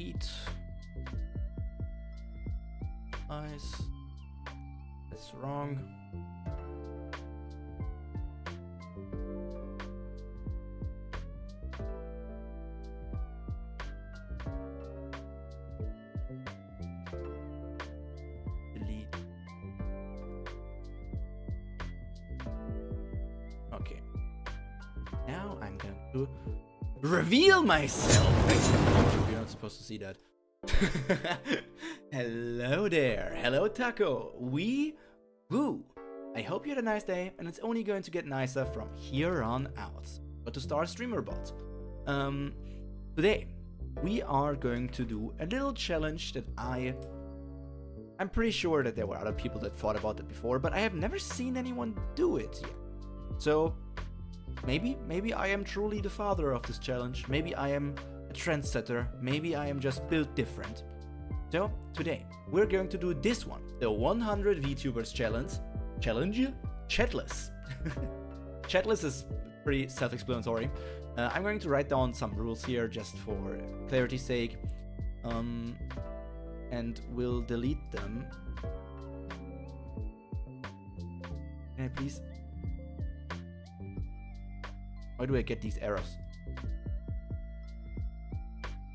Eat. Nice. That's wrong. Delete. Okay. Now I'm going to reveal myself. You're not supposed to see that. Hello there. Hello, Taco. Woo. I hope you had a nice day, and it's only going to get nicer from here on out. But to start StreamerBot, today we are going to do a little challenge that I'm pretty sure that there were other people that thought about it before, but I have never seen anyone do it yet. So maybe I am truly the father of this challenge. Maybe I am a trendsetter. Maybe I am just built different. So today we're going to do this one, the 100 VTubers challenge. Chatless. Chatless is pretty self-explanatory. I'm going to write down some rules here just for clarity's sake, and we'll delete them. Can I please? Why do I get these errors?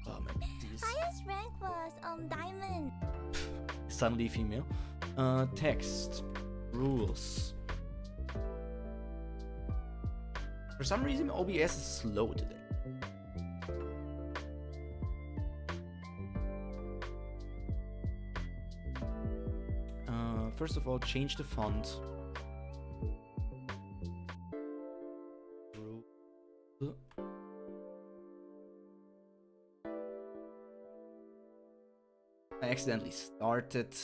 Oh man, these. Highest rank was diamond. Suddenly female. Text. Rules. For some reason OBS is slow today. First of all, change the font. I accidentally started.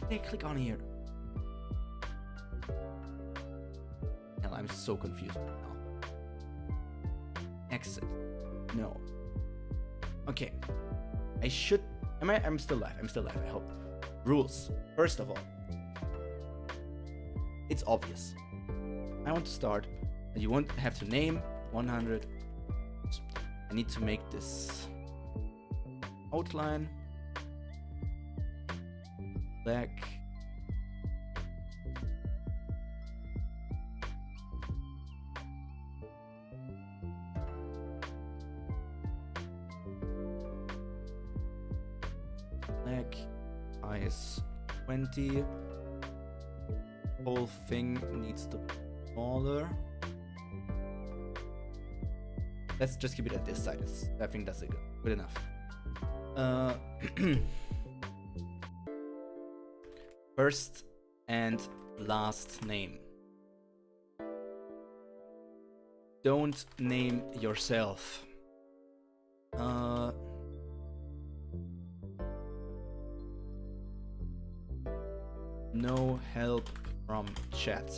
Hey, click on here. Hell, I'm so confused now. Exit. No. Okay. I should. I'm still live. I'm still live, I hope. Rules. First of all, it's obvious. I want to start. And you won't have to name 100. I need to make this outline black. Black. Size 20. Whole thing needs to be smaller. Let's just keep it at this side. I think that's good enough. First and last name. Don't name yourself. No help from chat.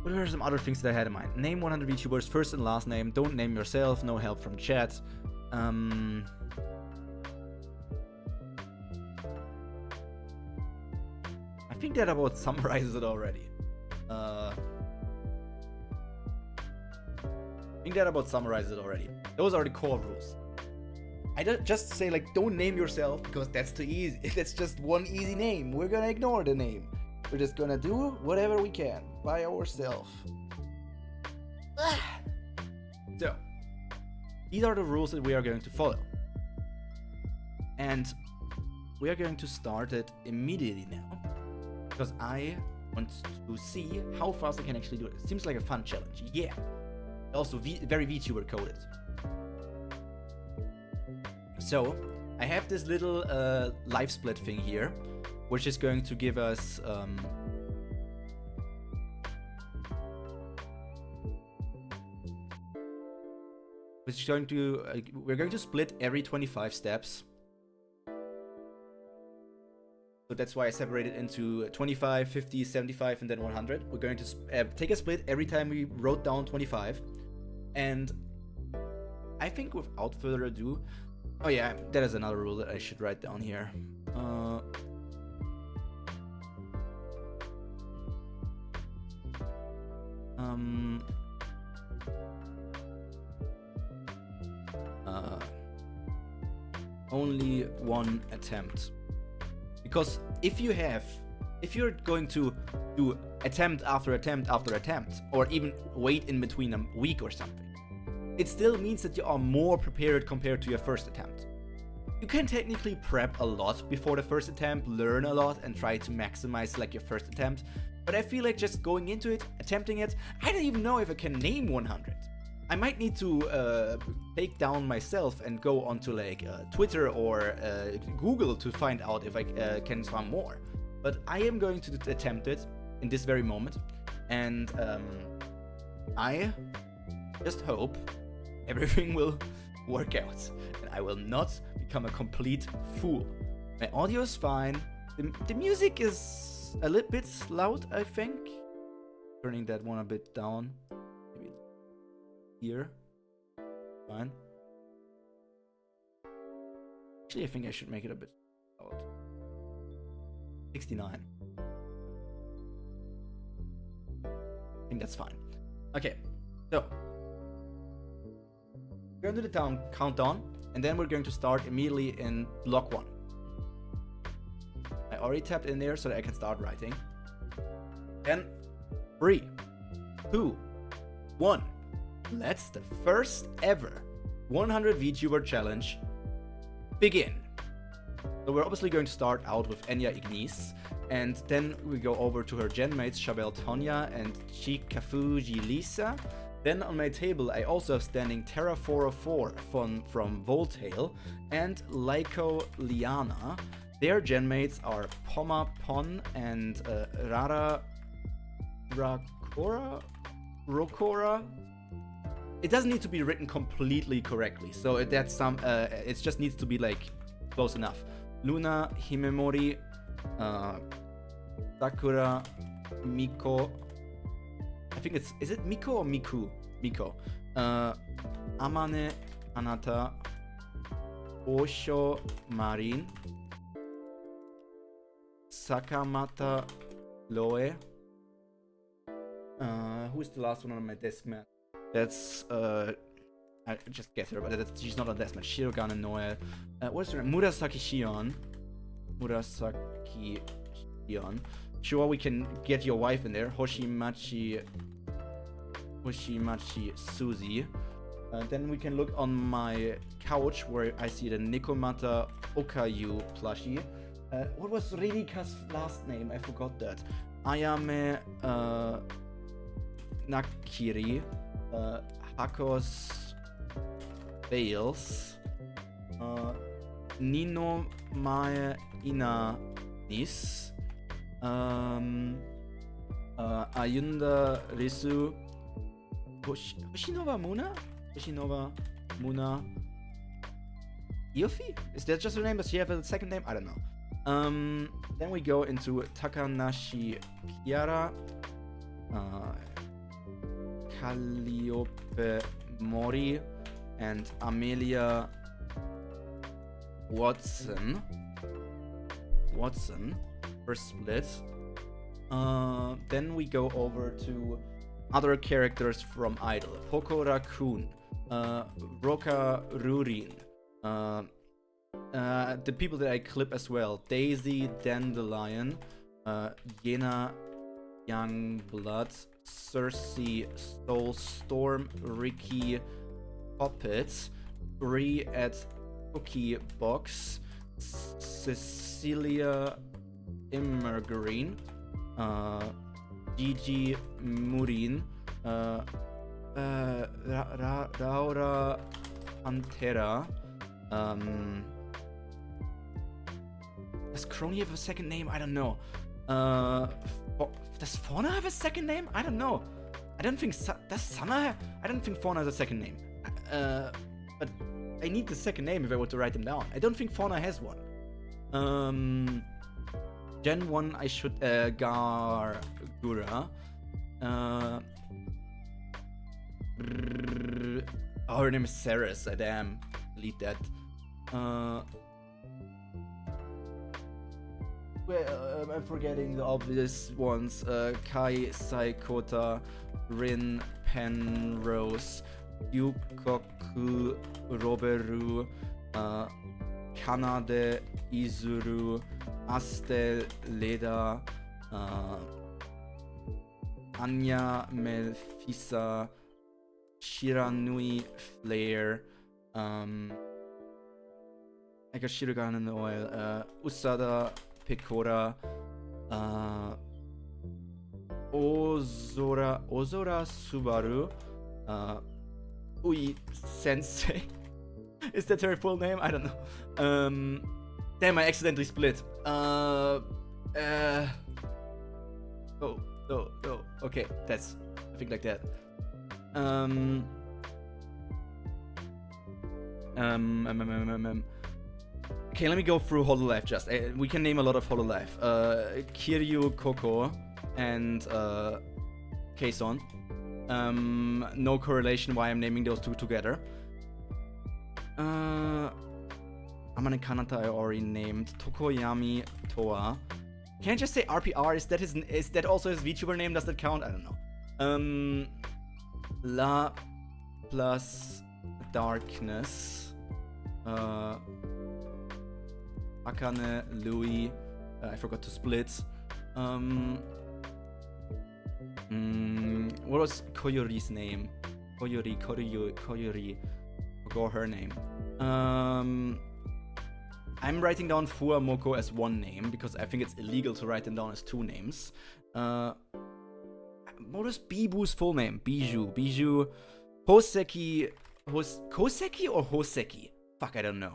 What are some other things that I had in mind? Name 100 VTubers, first and last name. Don't name yourself. No help from chat. I think that about summarizes it already. Those are the core rules. I don't just say like don't name yourself because that's too easy. That's just one easy name. We're gonna ignore the name. We're just gonna do whatever we can by ourselves. So, these are the rules that we are going to follow. And we are going to start it immediately now. Because I want to see how fast I can actually do it. It seems like a fun challenge. Yeah. Also very VTuber coded. So, I have this little live split thing here, which is going to give us we're going to split every 25 steps. So that's why I separated into 25, 50, 75, and then 100. We're going to take a split every time we wrote down 25. And I think without further ado, oh yeah, that is another rule that I should write down here. Only one attempt, because if you're going to do attempt after attempt after attempt, or even wait in between a week or something, it still means that you are more prepared compared to your first attempt. You can technically prep a lot before the first attempt, learn a lot, and try to maximize like your first attempt, but I feel like just going into it, attempting it, I don't even know if I can name 100. I might need to take down myself and go onto like Twitter or Google to find out if I can find more. But I am going to attempt it in this very moment, and I just hope everything will work out and I will not become a complete fool. My audio is fine. The music is a little bit loud, I think. Turning that one a bit down. Maybe here. Fine. Actually, I think I should make it a bit loud. 69. I think that's fine. Okay, so we're going to the countdown, and then we're going to start immediately in block 1. I already tapped in there so that I can start writing. Then 3, 2, 1. Let's the first ever 100 VTuber challenge begin. So we're obviously going to start out with Enya Ignis, and then we go over to her genmates Chabelle Tonya and Chikafuji Lisa. Then on my table I also have standing Terra 404 from Voltail and Lyco Liana. Their genmates are Poma Pon and Rara Rokora. It doesn't need to be written completely correctly, so that's some. It just needs to be like close enough. Luna Himemori, Sakura Miko. I think is it Miko or Miku? Miko. Amane Anata, Osho Marin, Sakamata Loe. Who's the last one on my desk, man? That's I just get her, but she's not on desk, man. Shirogane Noel. What's her name? Murasaki Shion. Murasaki Shion. Sure, we can get your wife in there. Hoshimachi Suzy. Then we can look on my couch where I see the Nikomata Okayu plushie. What was Ridika's last name? I forgot that. Ayame Nakiri. Hakos Bales. Nino Mae Inanis. Ayunda Risu. Hoshinova Muna? Hoshinova Muna Iofi? Is that just her name? Does she have a second name? I don't know. Then we go into Takanashi Kiara, Calliope Mori, and Amelia Watson. First split. Then we go over to other characters from Idol. Poko Raccoon, Roka Rurin, the people that I clip as well. Daisy Dandelion, Yena Youngblood, Cersei Soulstorm, Ricky Puppet, Bree at Cookie Box, Cecilia Immergreen, Gigi Murin, Laura Pantera. Does Crony have a second name? I don't know. Does Fauna have a second name? I don't know. I don't think does Sana have? I don't think Fauna has a second name. But I need the second name if I want to write them down. I don't think Fauna has one. Gen 1 I should Gargura. Oh, her name is Ceres. Damn. Delete that. Well, I'm forgetting the obvious ones. Kai, Saikota, Rin, Penrose, Yukoku, Roberu, Kanade, Izuru, Astel, Leda, Anya, Melfisa, Shiranui, Flare, I got Shirugan in the oil, Usada, Pekora, Ozora Subaru, Ui Sensei. Is that her full name? I don't know. Damn, I accidentally split. Oh. Okay, that's I think like that. Okay, let me go through Hololive just. We can name a lot of Hololive. Kiryu Koko and Kason. No correlation why I'm naming those two together. Amane Kanata I already named. Tokoyami Toa. Can I just say RPR? Is that also his VTuber name? Does that count? I don't know. La plus Darkness. Akane, Louis. I forgot to split. What was Koyori's name? Koyori. Forgot her name. I'm writing down Fuamoko as one name because I think it's illegal to write them down as two names. What is Bibu's full name? Biju. Hoseki. Koseki or Hoseki? Fuck, I don't know.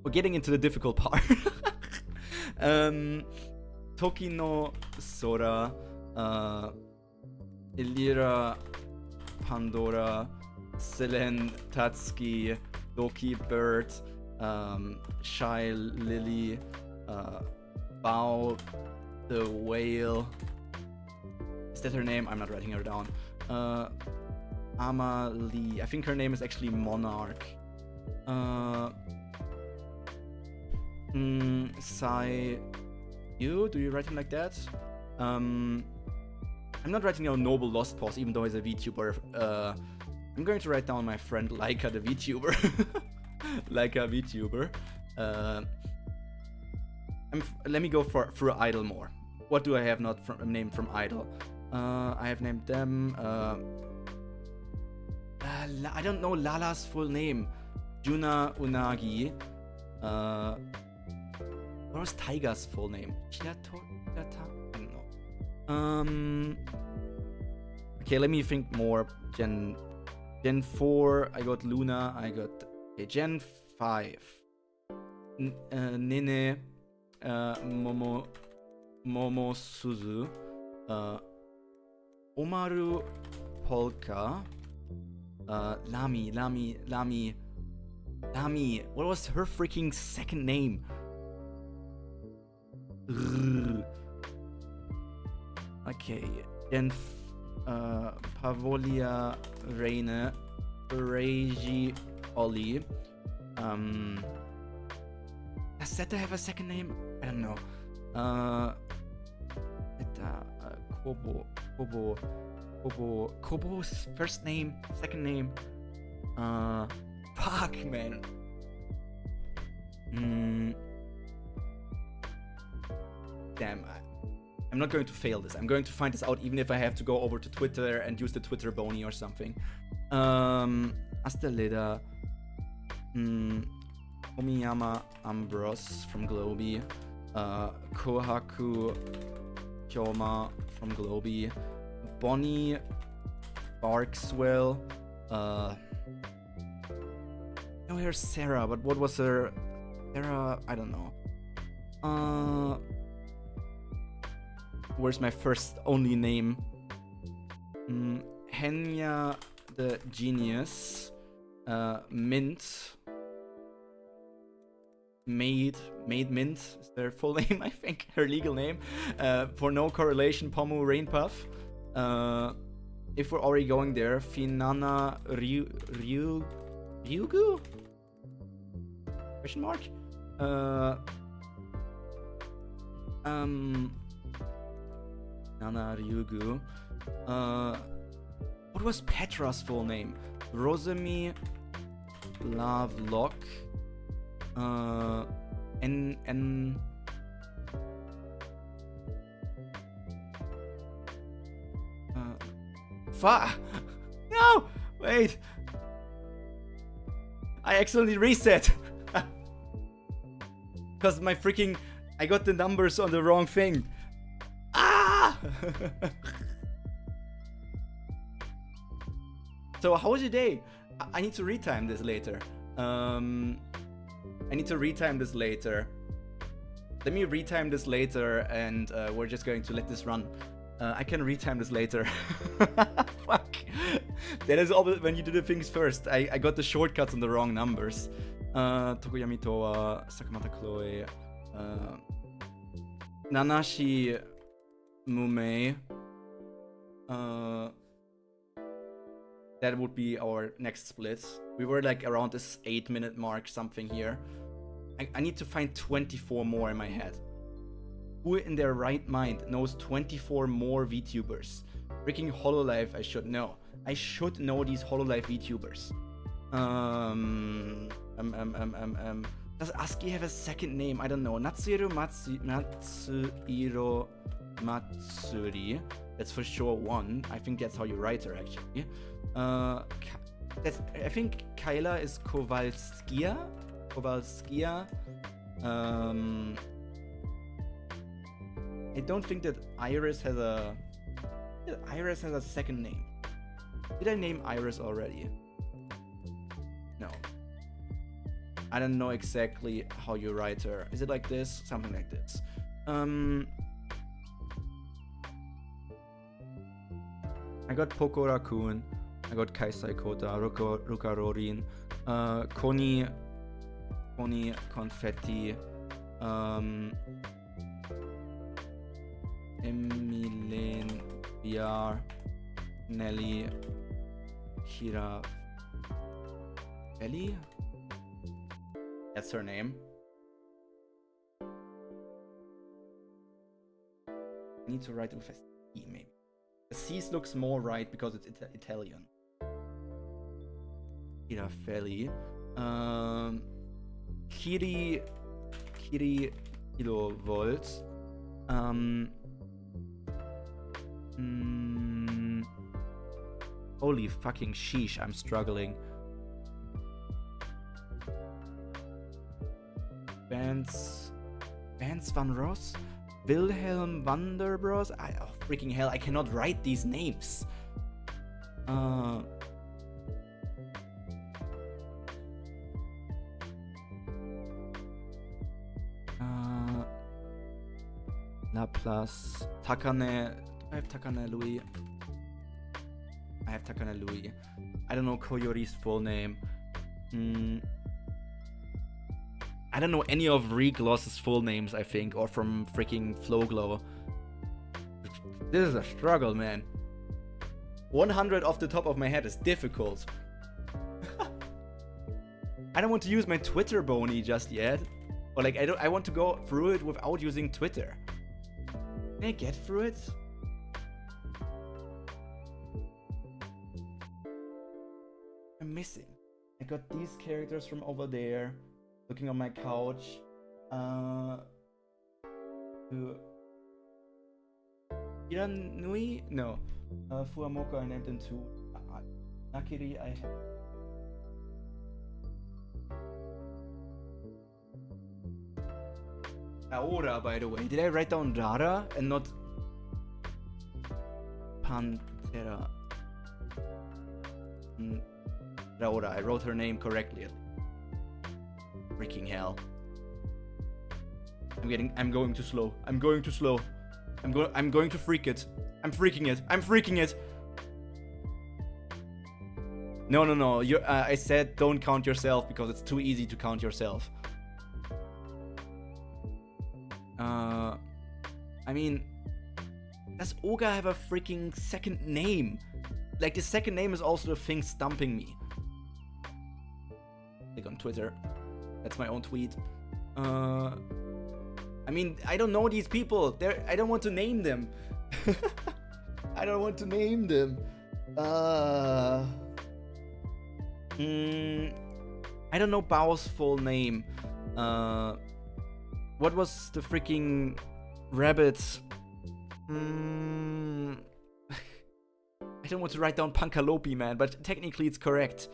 We're getting into the difficult part. Tokino Sora, Elira Pandora, Selen Tatsuki, Doki Bird, Shy Lily, Bao the Whale. Is that her name? I'm not writing her down. Amalie. I think her name is actually Monarch. Sai Yu, do you write him like that? I'm not writing down Noble Lost Paws, even though he's a VTuber. I'm going to write down my friend Laika the VTuber. Laika VTuber. Let me go through Idol more. What do I have not named from Idol? I have named them. I don't know Lala's full name. Juna Unagi. What was Taiga's full name? Shirato? I don't know. Okay, let me think more. Gen 4, I got Luna. I got Gen 5. Nene. Momo Suzu. Omaru Polka. Lami. What was her freaking second name? Okay, then Pavolia Reine, Reiji Oli. Does Zeta have a second name? I don't know. Kobo's first name, second name. Fuck, man. Damn, I'm not going to fail this. I'm going to find this out even if I have to go over to Twitter and use the Twitter Bony or something. Asteleda, Omiyama Ambrose from Globy, Kohaku Kyoma from Globy, Bonnie Barkswell, no, here's Sarah, but what was her... Sarah, I don't know. Where's my first only name? Henya the Genius, Mint, Maid Mint is their full name, I think, her legal name. For no correlation, Pomu Rainpuff, if we're already going there, Finana Ryugu? Question mark? Nana Ryugu. What was Petra's full name? Rosemi Lovelock. No! Wait! I accidentally reset! Because my freaking... I got the numbers on the wrong thing. Ah! So how was your day? I need to retime this later. Let me retime this later, and we're just going to let this run. I can retime this later. Fuck. That is always when you do the things first. I got the shortcuts on the wrong numbers. Tokoyami Towa, Sakamata Chloe, Nanashi Mume. That would be our next split. We were like around this 8-minute mark, something here. I need to find 24 more in my head. Who in their right mind knows 24 more VTubers? Freaking Hololive, I should know. I should know these Hololive VTubers. Does ASCII have a second name? I don't know. Natsuhiro Matsuri. That's for sure one. I think that's how you write her, actually. I think Kyla is Kowalskia. I don't think that Iris has a... Iris has a second name. Did I name Iris already? No. I don't know exactly how you write her. Is it like this? Something like this. I got Poco Raccoon. I got Kaisai Kota, Ruka Rorin, Koni Confetti, Emilene VR, Nelly, Kira Ellie? That's her name. I need to write it with a C, maybe. The C's looks more right because it's Italian. Kira Feli. Kiri Kilovolts. Holy fucking sheesh, I'm struggling. Vance Van Ross? Wilhelm Vanderbros? Oh, freaking hell, I cannot write these names. Laplace, Takane. Do I have Takane Louis? I have Takane Louis. I don't know Koyori's full name. I don't know any of Regloss's full names, I think, or from freaking Flowglow. This is a struggle, man. 100 off the top of my head is difficult. I don't want to use my Twitter bony just yet. Or like, I want to go through it without using Twitter. Can I get through it? I'm missing. I got these characters from over there. Looking on my couch. Iranui? No. Fuamoka, I named them too. Nakiri, I have. Aora, by the way. Did I write down Rara and not Pantera? Raora, I wrote her name correctly. Freaking hell. I'm going too slow. I'm going to freak it. I'm freaking it. No. I said don't count yourself because it's too easy to count yourself. I mean, does Oga have a freaking second name? like the second name is also the thing stumping me. Click on Twitter. That's my own tweet. I mean, I don't know these people. I don't want to name them. I don't want to name them. I don't know Bao's full name. What was the freaking rabbit? I don't want to write down Pankalopi, man, but technically it's correct.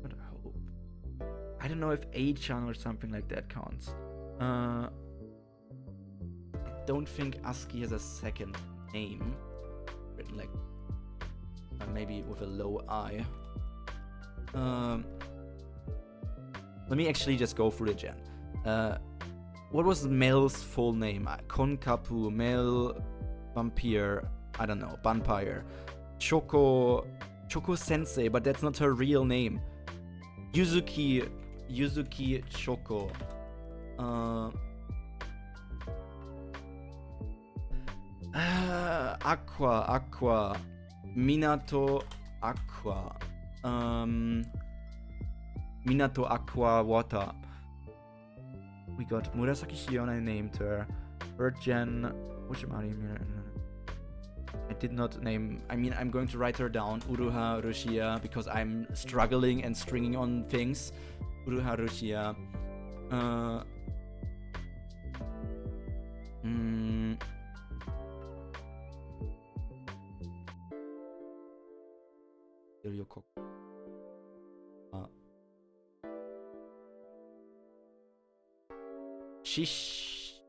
But I hope. I don't know if A-chan or something like that counts. I don't think ASCII has a second name. Written like maybe with a low I. Let me actually just go through the gen. What was Mel's full name? Konkapu, Mel, Vampire, I don't know, Vampire. Choco Sensei, but that's not her real name. Yuzuki Choco. Aqua. Minato Aqua. Minato Aqua Water. We got Murasaki Shion, I named her. Virgin. Which I did not name. I mean, I'm going to write her down. Uruha Rushia, because I'm struggling and stringing on things. Uruha Rushia.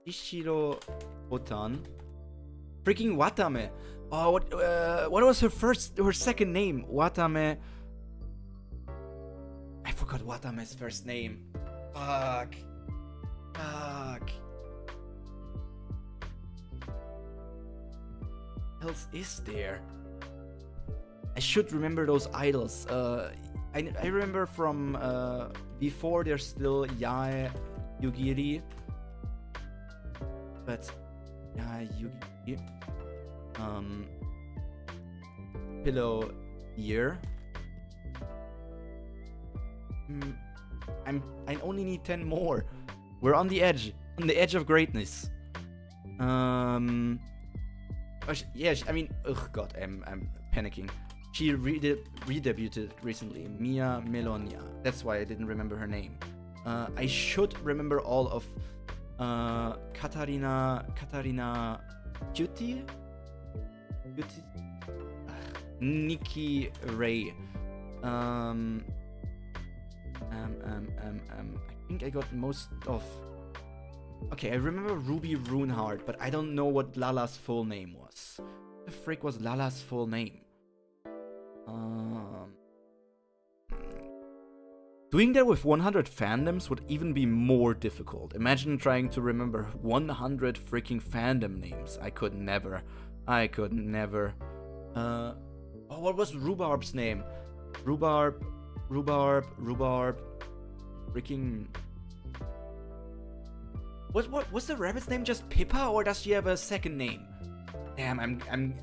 Shishiro Otan. Freaking Watame. Oh, what was her second name? Watame. I forgot Watame's first name. Fuck. What else is there? I should remember those idols. I remember from before they're still Yae Yugiri. But Yugiri. Pillow Year. I only need 10 more. We're on the edge of greatness. Yeah, I mean, god, I'm panicking. She redebuted recently, Mia Melonia. That's why I didn't remember her name. I should remember all of Katarina Cutie? Nikki Ray. I think I got most of. Okay, I remember Ruby Runeheart, but I don't know what Lala's full name was. What the frick was Lala's full name? Doing that with 100 fandoms would even be more difficult. Imagine trying to remember 100 freaking fandom names. I could never. What was Rhubarb's name? Rhubarb. Freaking. What's the rabbit's name? Just Pippa, or does she have a second name? Damn,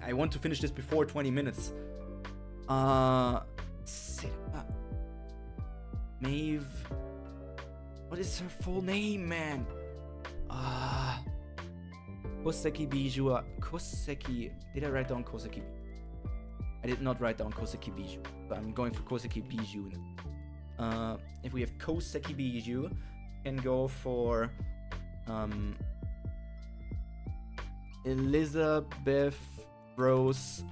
I want to finish this before 20 minutes. Maeve. What is her full name, man? Koseki Bijou. Koseki. Did I write down Koseki? I did not write down Koseki Bijou, but I'm going for Koseki Bijou. If we have Koseki Bijou, can go for Elizabeth Rose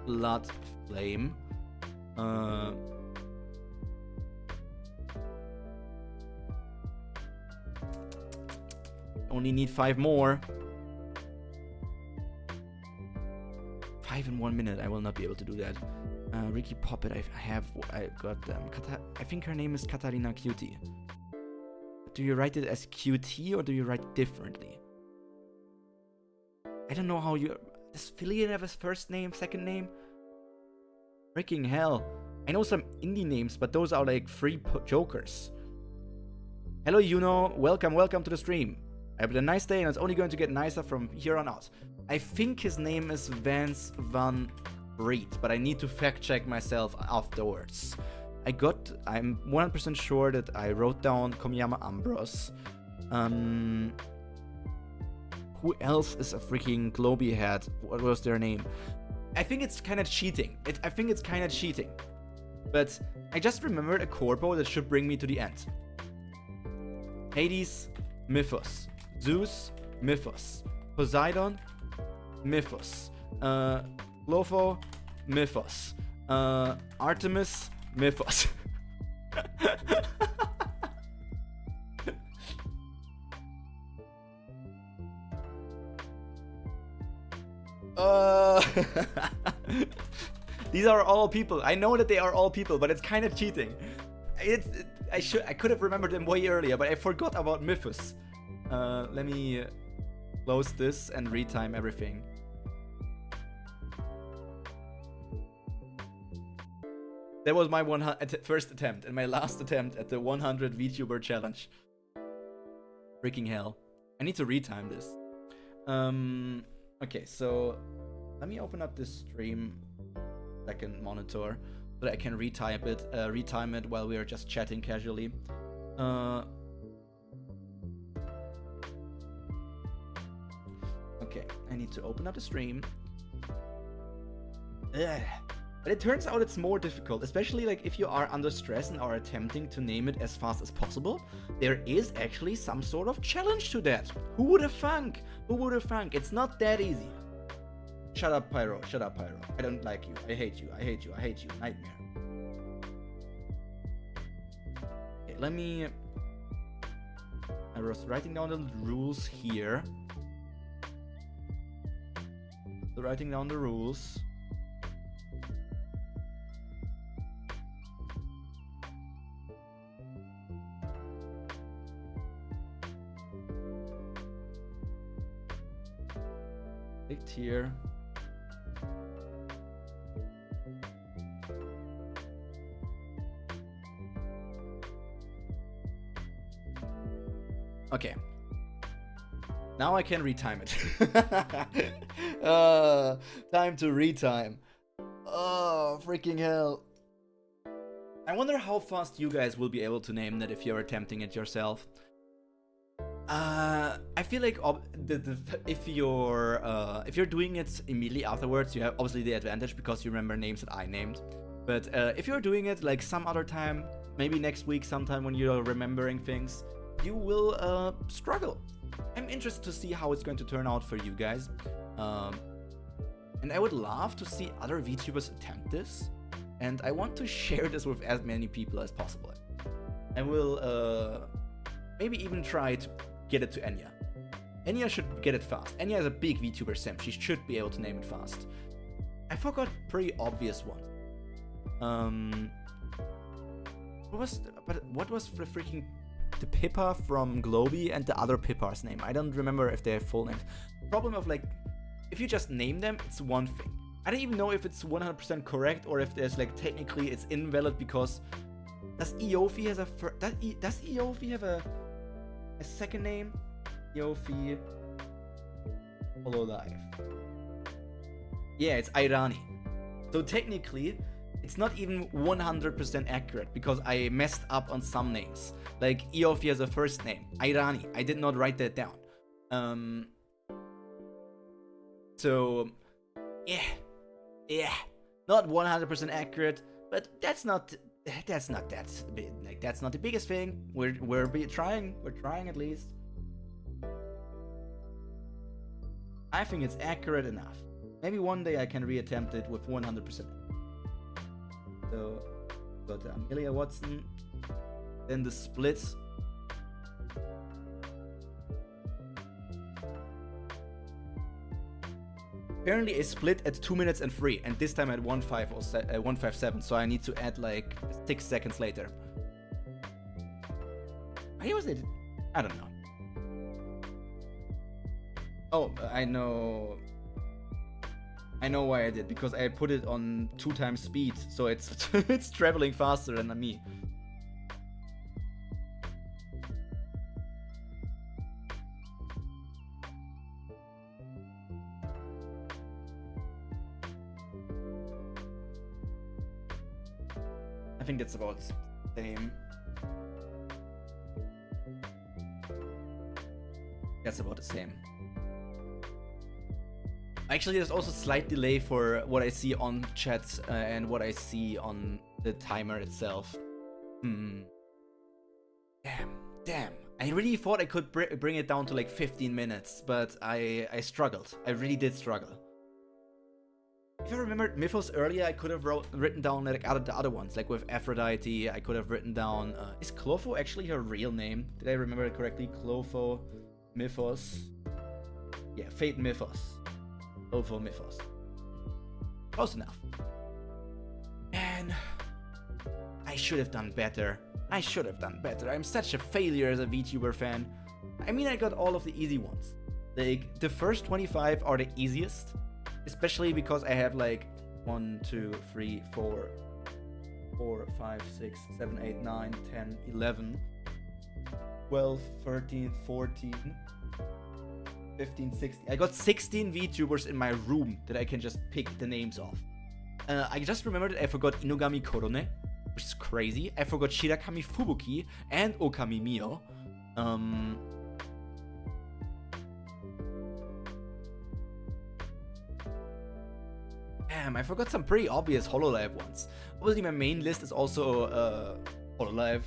Blood Flame. Only need 5 more. 5 in 1 minute. I will not be able to do that. Ricky Poppet. I got I think her name is Katarina Cutie. Do you write it as QT or do you write it differently? I don't know how you. Does Phillian have his first name, second name? Freaking hell. I know some indie names, but those are like free jokers. Hello, Yuno. Welcome to the stream. I had a nice day and it's only going to get nicer from here on out. I think his name is Vance Van Reed, but I need to fact check myself afterwards. I'm 100% sure that I wrote down Komiyama Ambros. Who else is a freaking Globy head? What was their name? I think it's kind of cheating. But I just remembered a corpo that should bring me to the end. Hades, Mythos. Zeus, Mythos. Poseidon, Mythos. Lotho, Mythos. Artemis, Mythos. These are all people. I know that they are all people, but it's kind of cheating. I could have remembered them way earlier, but I forgot about Mythos. Let me close this and retime everything. That was my first attempt and my last attempt at the 100 VTuber challenge. Freaking hell. I need to retime this. Okay, so let me open up this stream second monitor so that I can retime it while we are just chatting casually. Okay, I need to open up the stream. But it turns out it's more difficult, especially like if you are under stress and are attempting to name it as fast as possible. There is actually some sort of challenge to that. Who would have thunk? Who would have thunk? It's not that easy. Shut up, Pyro. Shut up, Pyro. I don't like you. I hate you. I hate you. I hate you. Nightmare. Okay, let me... I was writing down the rules here. So writing down the rules. Clicked here. Okay. Now I can retime it. Time to retime. Oh, freaking hell. I wonder how fast you guys will be able to name that if you're attempting it yourself. I feel like if you're doing it immediately afterwards, you have obviously the advantage because you remember names that I named. But if you're doing it like some other time, maybe next week sometime when you're remembering things, you will struggle. I'm interested to see how it's going to turn out for you guys. And I would love to see other VTubers attempt this. And I want to share this with as many people as possible. I will maybe even try to get it to Enya. Enya should get it fast. Enya is a big VTuber sim. She should be able to name it fast. I forgot pretty obvious one. What was the freaking... the Pippa from Globy and the other Pippa's name? I don't remember if they have full names. Problem of like, if you just name them, it's one thing. I don't even know if it's 100% correct or if there's like technically it's invalid because does Eofi has a does Eofi have a second name? Eofi Hololive. Yeah, it's Irani. So technically, it's not even 100% accurate because I messed up on some names. Like Eofi has a first name, Irani. I did not write that down. So yeah, not 100% accurate, but that's not that big. Like that's not the biggest thing. We're trying at least. I think it's accurate enough. Maybe one day I can reattempt it with 100%. So, got Amelia Watson, then the split. Apparently a split at 2 minutes and 3, and this time at 157, so I need to add like 6 seconds later. Why was it? I don't know. Oh, I know why I did, because I put it on 2 times speed, so it's it's traveling faster than me. think that's about the same. That's about the same. Actually, there's also slight delay for what I see on chat and what I see on the timer itself. Damn. I really thought I could bring it down to like 15 minutes, but I struggled. I really did struggle. If I remembered Mythos earlier, I could have written down like the other ones, like with Aphrodite. I could have written down. Is Clotho actually her real name? Did I remember it correctly? Clotho, Mythos. Yeah, Fate Mythos. Clotho Mythos. Close enough. Man, I should have done better. I'm such a failure as a VTuber fan. I mean, I got all of the easy ones. Like, the first 25 are the easiest. Especially because I have like 1, 2, 3, 4, 5, 6, 7, 8, 9, 10, 11, 12, 13, 14, 15, 16. I got 16 VTubers in my room that I can just pick the names of. I just remembered that I forgot Inugami Korone, which is crazy. I forgot Shirakami Fubuki and Okami Mio. Damn, I forgot some pretty obvious Hololive ones. Obviously, my main list is also Hololive.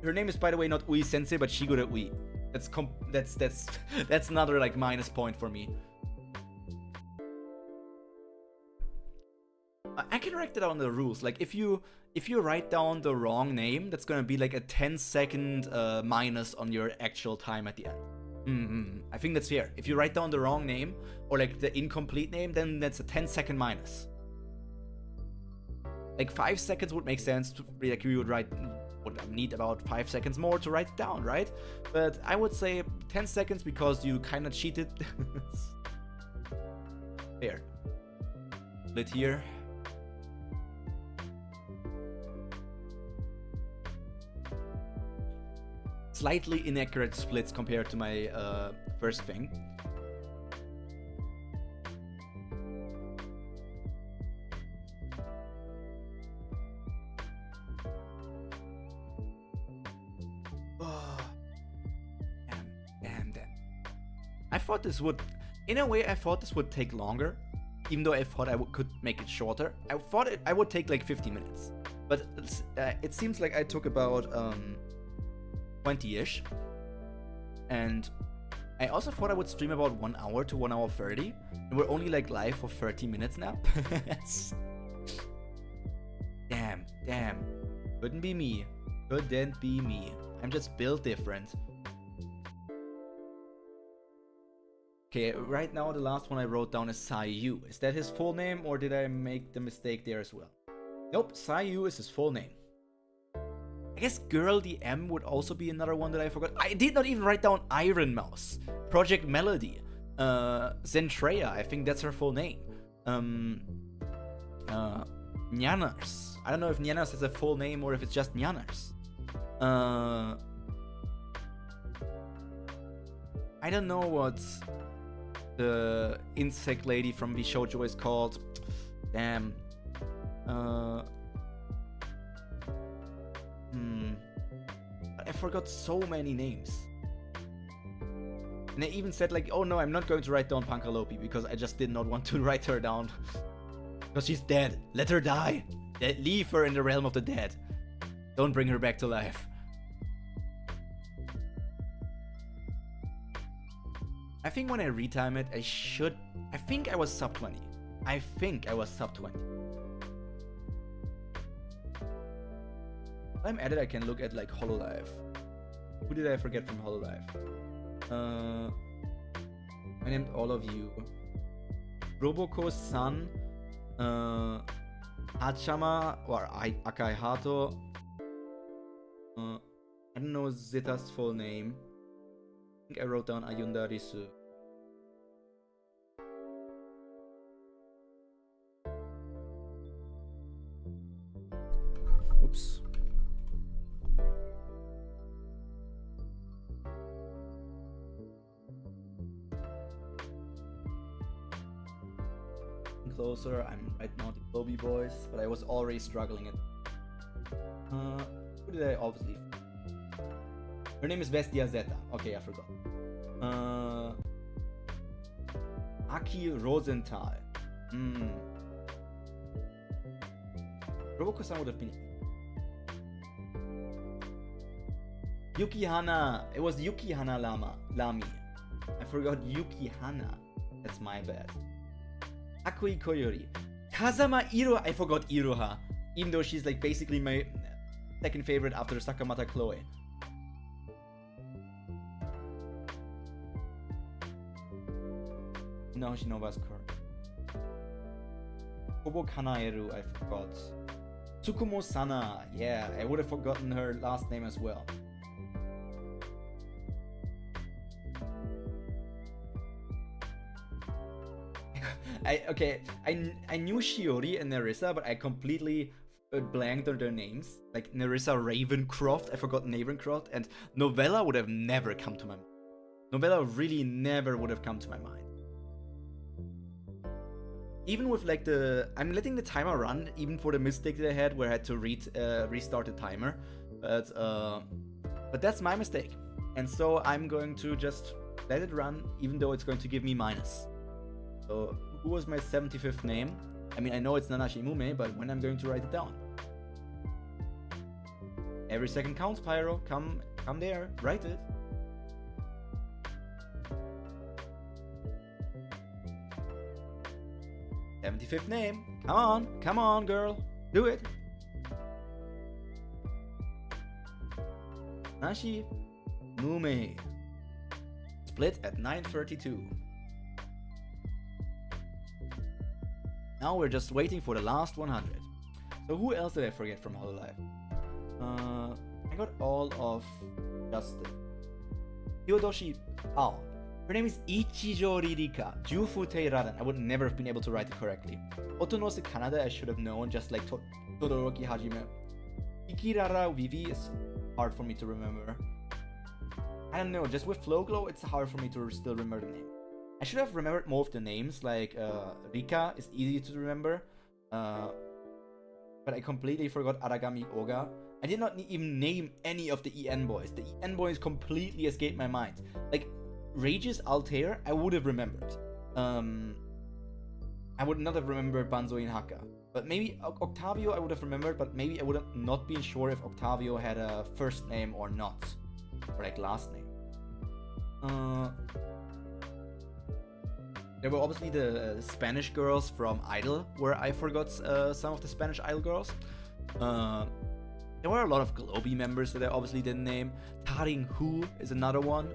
Her name is, by the way, not Ui Sensei, but Shigure Ui. That's another like minus point for me. I can write that on the rules. Like if you write down the wrong name, that's gonna be like a 10-second minus on your actual time at the end. I think that's fair. If you write down the wrong name or like the incomplete name, then that's a 10-second minus. Like 5 seconds would make sense. Like we would need about 5 seconds more to write it down, right? But I would say 10 seconds because you kind of cheated. Fair. Split here. Slightly inaccurate splits compared to my first thing. Damn. I thought this would, in a way, I thought this would take longer, even though I thought I could make it shorter. I thought I would take like 50 minutes, but it seems like I took about 20-ish, and I also thought I would stream about 1 hour to 1 hour 30, and we're only like live for 30 minutes now. Damn. Couldn't be me. I'm just built different. Okay, right now the last one I wrote down is Sayu. Is that his full name, or did I make the mistake there as well? Nope, Sayu is his full name. I guess Girl DM would also be another one that I forgot. I did not even write down Iron Mouse. Project Melody. Zentreya, I think that's her full name. Nyanars. I don't know if Nyanars has a full name or if it's just Nyanars. I don't know what the insect lady from VShoujo is called. Damn. I forgot so many names. And I even said like, oh no, I'm not going to write down Pankalopi because I just did not want to write her down. Because she's dead. Let her die. Leave her in the realm of the dead. Don't bring her back to life. I think when I retime it, I think I was sub 20. While I'm at it, I can look at like Hololive. Who did I forget from Hololive? I named all of you. Roboko-san, Hachama or Akai Hato. I don't know Zeta's full name. I think I wrote down Ayunda Risu. Oops. closer. I'm right now the Kobe boys, but I was already struggling it. Who did I obviously? Her name is Vestia Zeta. Okay, I forgot. Aki Rosenthal. Roboko-san would have been. Yuki Hana. It was Yuki Hana Lami. I forgot Yuki Hana. That's my bad. Akui Koyori. Kazama Iro. I forgot Iroha. Even though she's like basically my second favorite after Sakamata Chloe. No, Shinoba's correct. Kobo Kanaeru, I forgot. Tsukumo Sana. Yeah, I would have forgotten her last name as well. I knew Shiori and Nerissa, but I completely blanked on their names. Like Nerissa Ravencroft, I forgot Ravencroft, and Novella would have never come to my mind. Novella really never would have come to my mind. Even with like I'm letting the timer run, even for the mistake that I had where I had to restart the timer. But that's my mistake. And so I'm going to just let it run, even though it's going to give me minus. So who was my 75th name? I mean, I know it's Nanashi Mume, but when I'm going to write it down? Every second counts, Pyro. Come there, write it. '75th name. Come on, girl. Do it. Nashi Mume. Split at 9:32. Now we're just waiting for the last 100. So who else did I forget from Hololive? I got all of Justin. Hyodoshi Ao. Her name is Ichijori Rika. Jufutei Radan. I would never have been able to write it correctly. Otonose Kanada I should have known, just like Todoroki Hajime. Ikirara Vivi is hard for me to remember. I don't know, just with Flowglow it's hard for me to still remember the name. I should have remembered more of the names, like Rika is easy to remember. But I completely forgot Aragami Oga. I did not even name any of the EN boys. The EN boys completely escaped my mind. Like, Rage's Altair, I would have remembered. I would not have remembered Banzo in Haka. But maybe Octavio I would have remembered, but maybe I would have not been sure if Octavio had a first name or not. Or like last name. There were obviously the Spanish girls from Idol, where I forgot some of the Spanish Idol girls. There were a lot of Globy members that I obviously didn't name. Taring Hu is another one.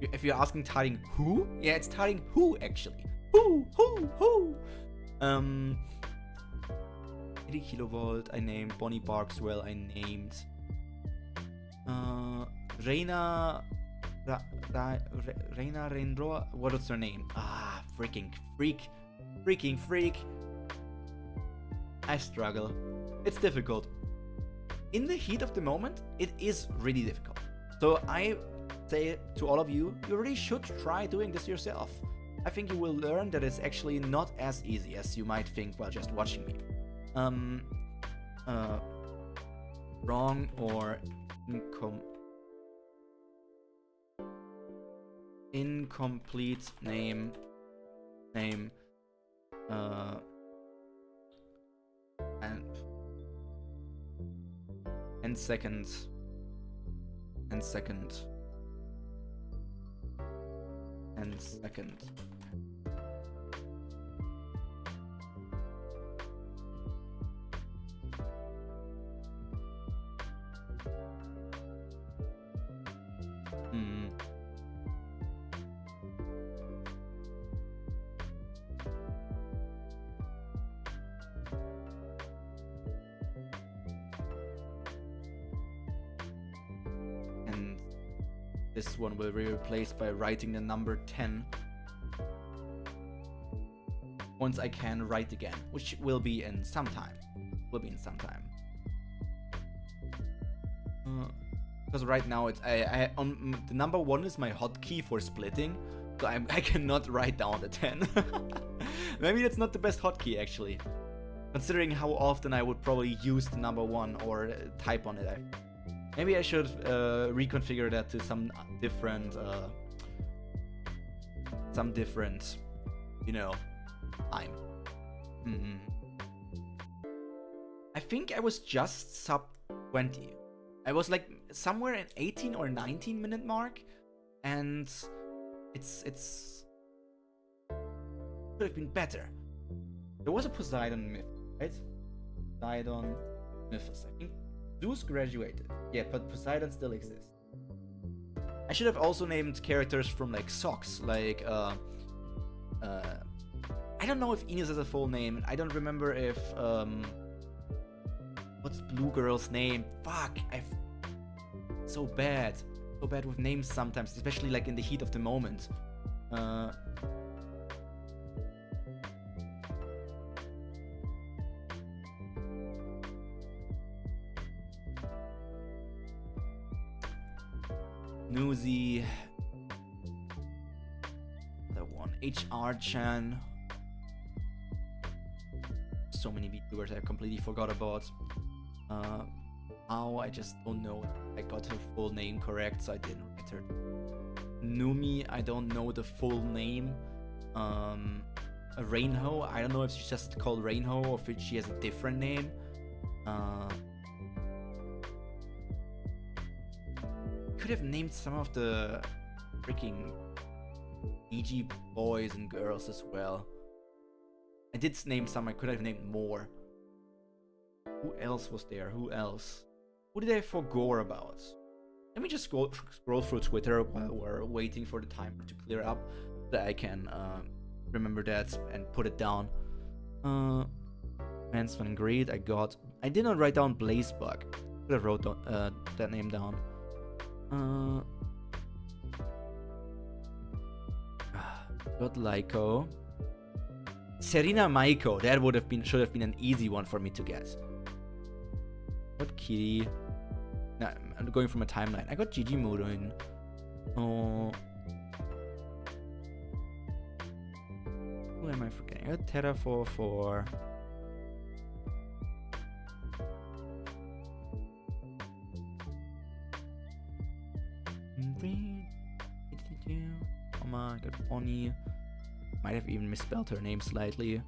If you're asking Taring Hu, yeah, it's Taring Hu actually. Hu. 80 Kilovolt I named. Bonnie Barkswell I named. Reina Rendro, what was her name? Freaking freak. I struggle. It's difficult. In the heat of the moment, it is really difficult. So I say to all of you, you really should try doing this yourself. I think you will learn that it's actually not as easy as you might think while just watching me. Wrong or incomplete name and second this one will be replaced by writing the number 10 once I can write again, which will be in some time. Because right now it's I the number 1 is my hotkey for splitting, so I cannot write down the 10. Maybe that's not the best hotkey actually. Considering how often I would probably use the number 1 or type on it. Maybe I should reconfigure that to some different, you know, time. I think I was just sub 20. I was like somewhere in 18 or 19 minute mark, and it's could have been better. There was a Poseidon myth, right? Poseidon mythos. I think Zeus graduated. Yeah, but Poseidon still exists. I should have also named characters from like socks, like I don't know if Ines has a full name. I don't remember if what's Blue Girl's name? Fuck, so bad with names sometimes, especially like in the heat of the moment. Newsy, the one HR-chan. So many VTubers I completely forgot about. How I just don't know. I got her full name correct, so I didn't write her. Numi, I don't know the full name. Rainho, I don't know if she's just called Rainho or if she has a different name. Could have named some of the freaking EG boys and girls as well. I did name some, I could have named more. Who else was there? Who else? Who did I forget about? Let me just scroll through Twitter while we're waiting for the timer to clear up, so that I can remember that and put it down. Vance Van Greed, I did not write down Blazebug. Could have wrote that name down. Got Lyco. Serena Maiko, that should have been an easy one for me to get. Got Kitty. Nah, I'm going from a timeline. I got Gigi Murin. Oh. Who am I forgetting? I got Terra 44. I got Bonnie. Might have even misspelled her name slightly.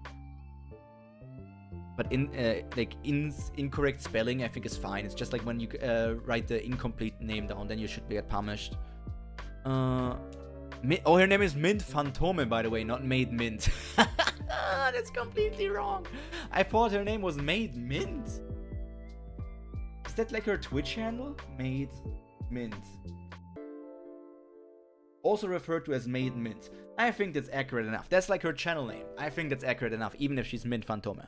But incorrect spelling, I think is fine. It's just like when you write the incomplete name down, then you should get punished. Oh, her name is Mint Phantome, by the way, not Made Mint. That's completely wrong. I thought her name was Made Mint. Is that like her Twitch handle? Made Mint. Also referred to as Made Mint. I think that's accurate enough. That's like her channel name. I think that's accurate enough, even if she's Mint Phantome.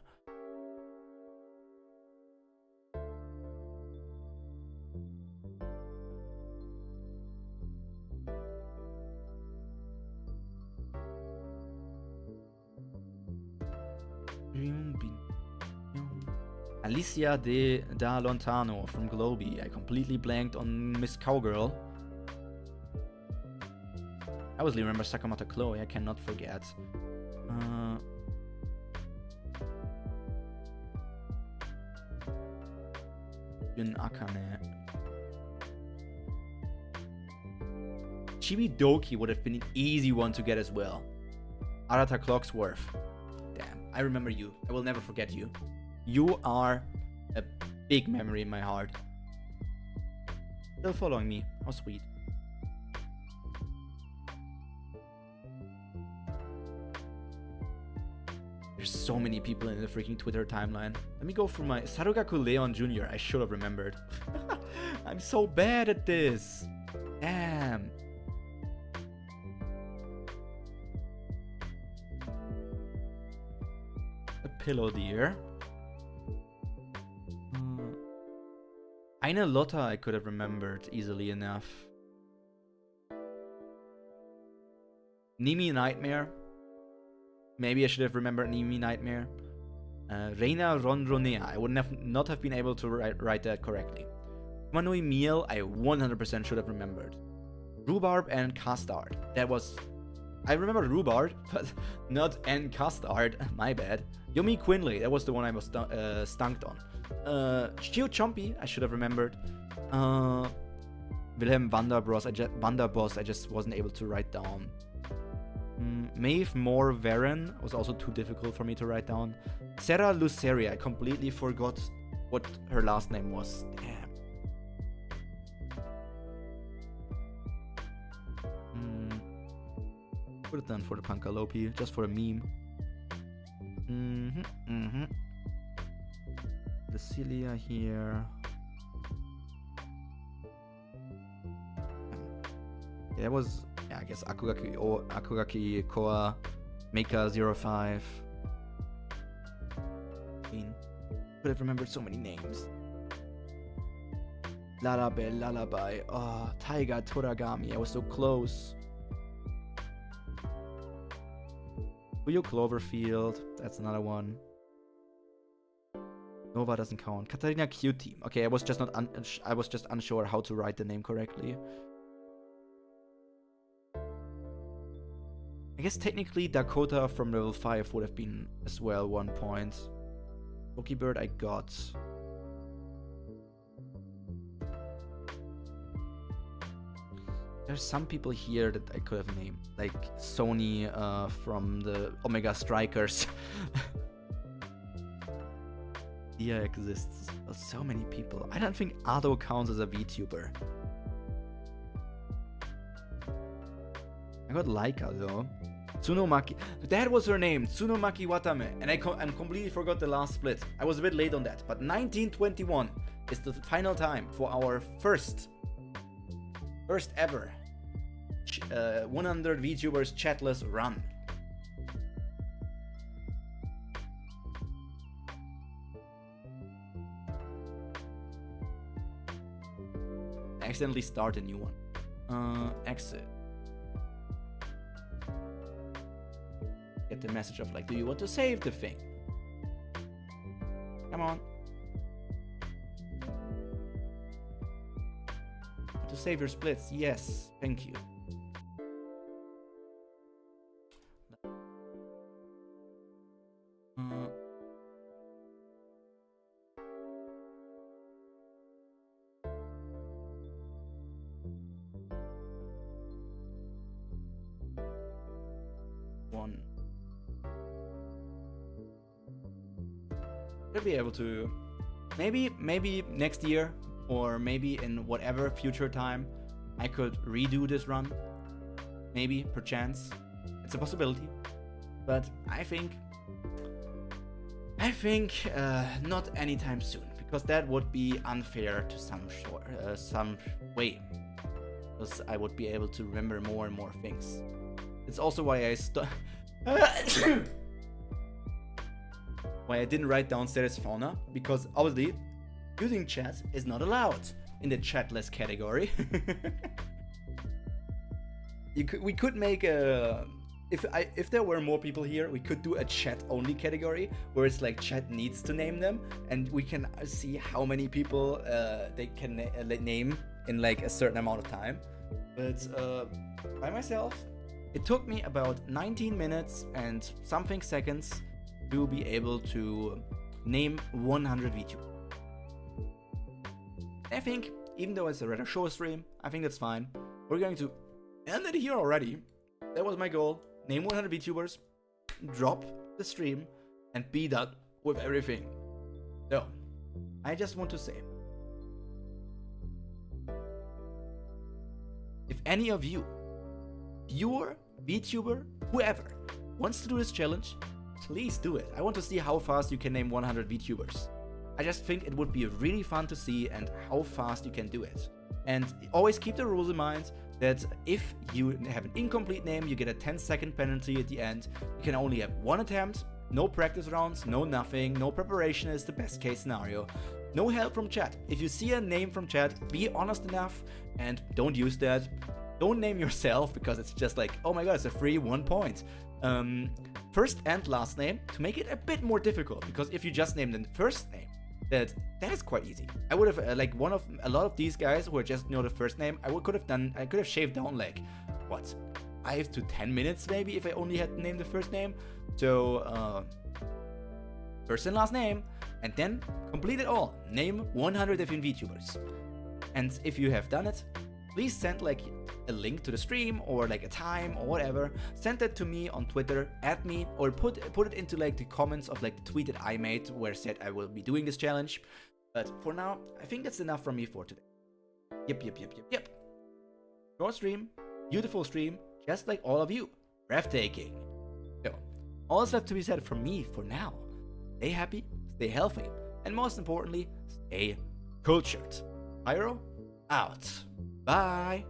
Alicia da Lontano from Globy. I completely blanked on Miss Cowgirl. I always remember Sakamoto Chloe, I cannot forget. Yun Akane. Chibi Doki would have been an easy one to get as well. Arata Clocksworth. Damn, I remember you. I will never forget you. You are a big memory in my heart. Still following me. How sweet. There's so many people in the freaking Twitter timeline. Let me go through my Sarugaku Leon Jr. I should have remembered. I'm so bad at this. Damn. A pillow deer. Aina Lotta I could have remembered easily enough. Nimi Nightmare. Maybe I should have remembered Nimi Nightmare. Reina Ronronea. I would not have been able to write that correctly. Manui Miel, I 100% should have remembered. Rhubarb and Castard. That was... I remember Rhubarb, but not N Custard. My bad. Yumi Quinley, that was the one I was stunked on. Gio Chompy, I should have remembered. Wilhelm Vanderboss, I just wasn't able to write down. Maeve Moore Varen was also too difficult for me to write down. Sarah Luceri, I completely forgot what her last name was. Damn. Put it done for the Pancalope, just for a meme. The Celia here. Yeah, that was, yeah, I guess Akugaki Koa, Meika 05. Could have remembered so many names. Lullaby. Oh, Taiga Toragami. I was so close. Puyo Cloverfield. That's another one. Nova doesn't count. Katarina Cutie. Okay, I was just unsure how to write the name correctly. I guess technically Dakota from level 5 would have been as well 1 point. Pokebird I got. There's some people here that I could have named, like Sony from the Omega Strikers. Yeah, exists. So many people. I don't think Ado counts as a VTuber. I got Laika though. Tsunomaki. That was her name, Tsunomaki Watame. And I completely forgot the last split. I was a bit late on that. But 1921 is the final time for our first ever 100 VTubers chatless run. I accidentally start a new one. Exit. Get the message of like, do you want to save the thing? Come on. To save your splits, yes, thank you. One. Should be able to, maybe next year, or maybe in whatever future time, I could redo this run. Maybe, perchance. It's a possibility. But I think not anytime soon, because that would be unfair to some way. Because I would be able to remember more and more things. It's also why why I didn't write down Ceres Fauna, because obviously using chat is not allowed in the chatless category. We could make a, if there were more people here, we could do a chat only category where it's like chat needs to name them, and we can see how many people they can name in like a certain amount of time. But by myself, it took me about 19 minutes and something seconds to be able to name 100 VTubers. I think, even though it's a rather short stream, I think that's fine. We're going to end it here already. That was my goal. Name 100 VTubers, drop the stream, and be done with everything. So, I just want to say, if any of you, viewer, VTuber, whoever, wants to do this challenge, please do it. I want to see how fast you can name 100 VTubers. I just think it would be really fun to see and how fast you can do it. And always keep the rules in mind that if you have an incomplete name, you get a 10-second penalty at the end. You can only have one attempt, no practice rounds, no nothing, no preparation is the best case scenario. No help from chat. If you see a name from chat, be honest enough and don't use that. Don't name yourself because it's just like, oh my god, it's a free 1 point. First and last name to make it a bit more difficult, because if you just name the first name, that is quite easy. I would have like a lot of these guys who are just know the first name. I could have shaved down like what, 5 to 10 minutes maybe if I only had to name the first name. So first and last name, and then complete it all. Name 100 different VTubers. And if you have done it, please send like a link to the stream or like a time or whatever. Send that to me on Twitter, at me, or put it into like the comments of like the tweet that I made where said I will be doing this challenge. But for now, I think that's enough from me for today. Yep. Short stream, beautiful stream, just like all of you. Breathtaking. So, all that's left to be said from me for now. Stay happy, stay healthy, and most importantly, stay cultured. Pyro, out. Bye.